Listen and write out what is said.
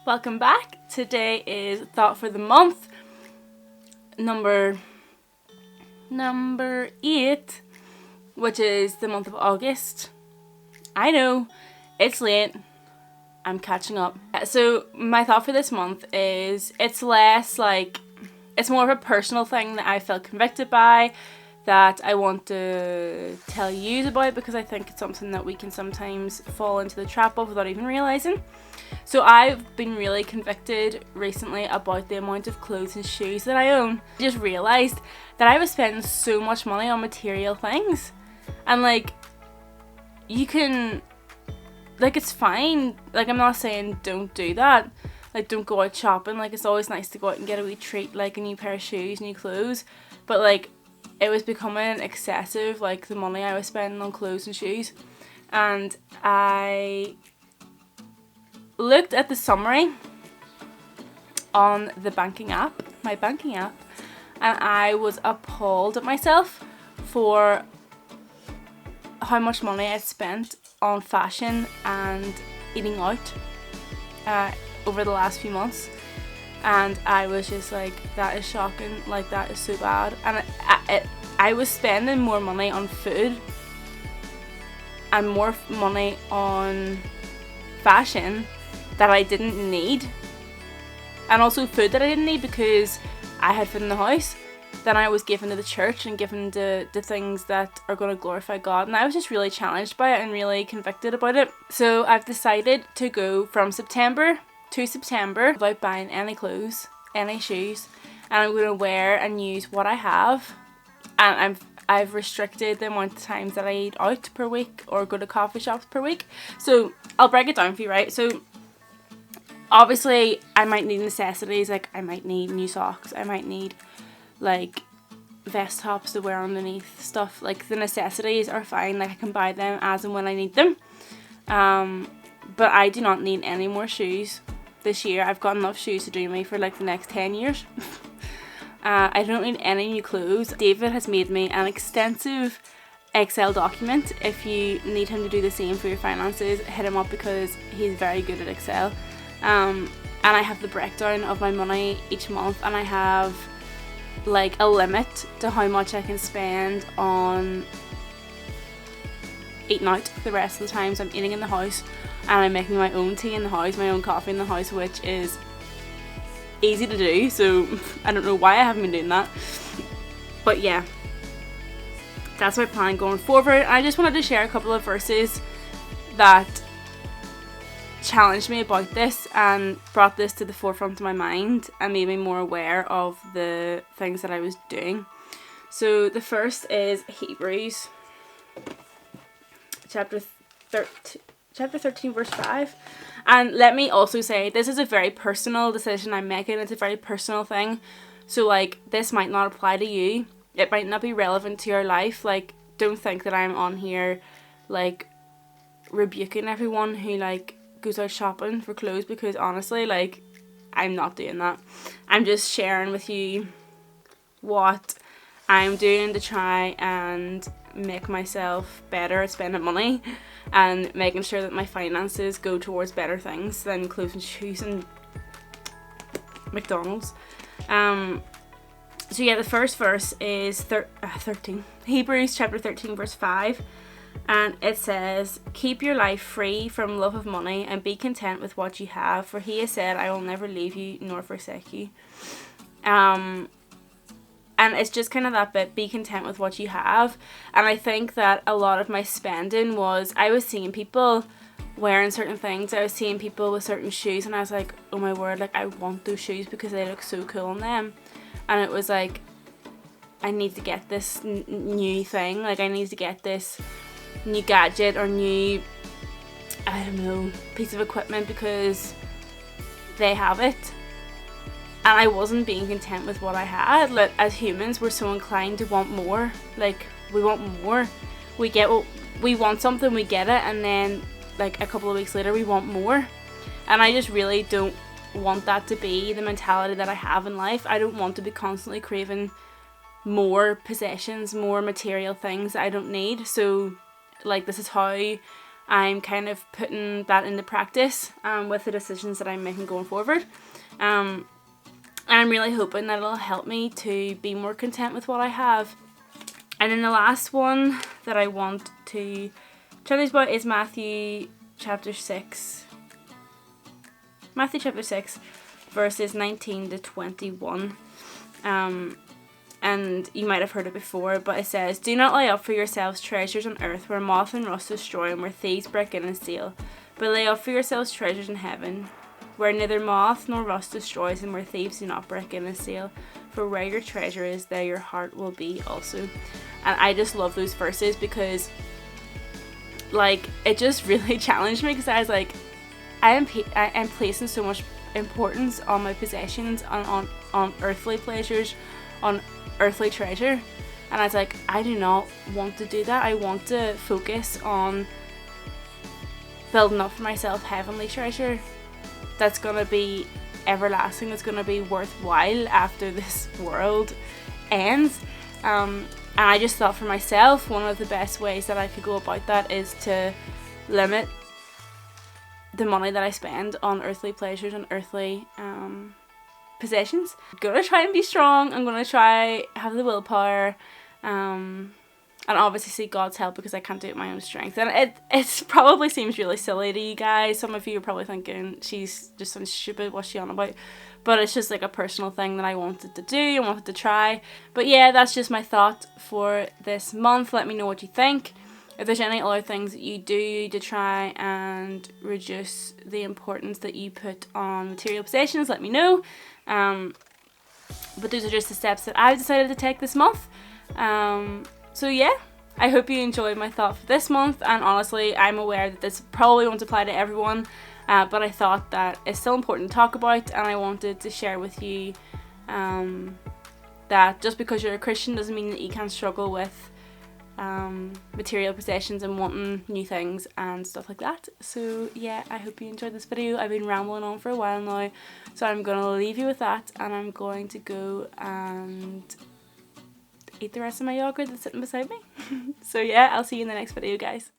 Welcome back. Today is Thought for the Month, number 8, which is the month of August. I know, it's late. I'm catching up. So my thought for this month is it's less like, it's more of a personal thing that I felt convicted by, that I want to tell you about, because I think it's something that we can sometimes fall into the trap of without even realising. So I've been really convicted recently about the amount of clothes and shoes that I own. I just realised that I was spending so much money on material things. And like, you can, like, it's fine. Like, I'm not saying don't do that. Like, don't go out shopping. Like, it's always nice to go out and get a wee treat, like a new pair of shoes, new clothes. But like, it was becoming excessive, like the money I was spending on clothes and shoes. And I looked at the summary on the banking app, my banking app, and I was appalled at myself for how much money I'd spent on fashion and eating out over the last few months. And I was just like, that is shocking, like that is so bad. And I was spending more money on food and more money on fashion that I didn't need, and also food that I didn't need because I had food in the house, than I was giving to the church and giving to things that are going to glorify God. And I was just really challenged by it and really convicted about it. So I've decided to go from September to September without buying any clothes, any shoes, and I'm going to wear and use what I have. And I've restricted the amount of times that I eat out per week or go to coffee shops per week. So I'll break it down for you, right? So obviously I might need necessities, like I might need new socks, I might need like vest tops to wear underneath stuff. Like, the necessities are fine, like I can buy them as and when I need them. But I do not need any more shoes this year. I've got enough shoes to do me for like the next 10 years. I don't need any new clothes. David has made me an extensive Excel document. If you need him to do the same for your finances, hit him up because he's very good at Excel. And I have the breakdown of my money each month, and I have like a limit to how much I can spend on eating out the rest of the times. I'm eating in the house, and I'm making my own tea in the house, my own coffee in the house, which is easy to do, so I don't know why I haven't been doing that. But yeah, that's my plan going forward. I just wanted to share a couple of verses that challenged me about this and brought this to the forefront of my mind and made me more aware of the things that I was doing. So the first is Hebrews chapter 13 verse 5. And let me also say, this is a very personal decision I'm making. It's a very personal thing. So like, this might not apply to you. It might not be relevant to your life. Like, don't think that I'm on here like rebuking everyone who like goes out shopping for clothes, because honestly, like, I'm not doing that. I'm just sharing with you what I'm doing to try and make myself better at spending money and making sure that my finances go towards better things than clothes and shoes and McDonald's. So yeah, the first verse is 13. Hebrews chapter 13 verse 5. And it says, keep your life free from love of money and be content with what you have, for he has said, I will never leave you nor forsake you. And it's just kind of that bit, be content with what you have. And I think that a lot of my spending was, I was seeing people wearing certain things, I was seeing people with certain shoes, and I was like, oh my word, like, I want those shoes because they look so cool on them. And it was like, I need to get this new thing, like I need to get this new gadget or new, I don't know, piece of equipment because they have it. And I wasn't being content with what I had. Like, as humans, we're so inclined to want more. Like, we want more. We want something, we get it, and then like a couple of weeks later we want more. And I just really don't want that to be the mentality that I have in life. I don't want to be constantly craving more possessions, more material things that I don't need. So like, this is how I'm kind of putting that into practice with the decisions that I'm making going forward. And I'm really hoping that it'll help me to be more content with what I have. And then the last one that I want to tell you about is Matthew chapter 6. Matthew chapter 6, verses 19 to 21. And you might have heard it before, but it says, "Do not lay up for yourselves treasures on earth, where moth and rust destroy, and where thieves break in and steal. But lay up for yourselves treasures in heaven, where neither moth nor rust destroys, and where thieves do not break in and steal. For where your treasure is, there your heart will be also." And I just love those verses because, like, it just really challenged me, because I was like, I am placing so much importance on my possessions, on earthly pleasures, on earthly treasure, and I was like, I do not want to do that. I want to focus on building up for myself heavenly treasure that's gonna be everlasting, that's gonna be worthwhile after this world ends. And I just thought for myself, one of the best ways that I could go about that is to limit the money that I spend on earthly pleasures and earthly possessions. I'm gonna try and be strong. I'm gonna try have the willpower, and obviously seek God's help, because I can't do it my own strength. And it probably seems really silly to you guys. Some of you are probably thinking she's just so stupid, what's she on about? But it's just like a personal thing that I wanted to do and wanted to try. But yeah, that's just my thought for this month. Let me know what you think. If there's any other things that you do to try and reduce the importance that you put on material possessions, let me know. But those are just the steps that I've decided to take this month. So yeah, I hope you enjoyed my thought for this month, and honestly, I'm aware that this probably won't apply to everyone, but I thought that it's still important to talk about, and I wanted to share with you that just because you're a Christian doesn't mean that you can't struggle with material possessions and wanting new things and stuff like that. So yeah, I hope you enjoyed this video. I've been rambling on for a while now, so I'm gonna leave you with that, and I'm going to go and eat the rest of my yogurt that's sitting beside me. So yeah, I'll see you in the next video, guys.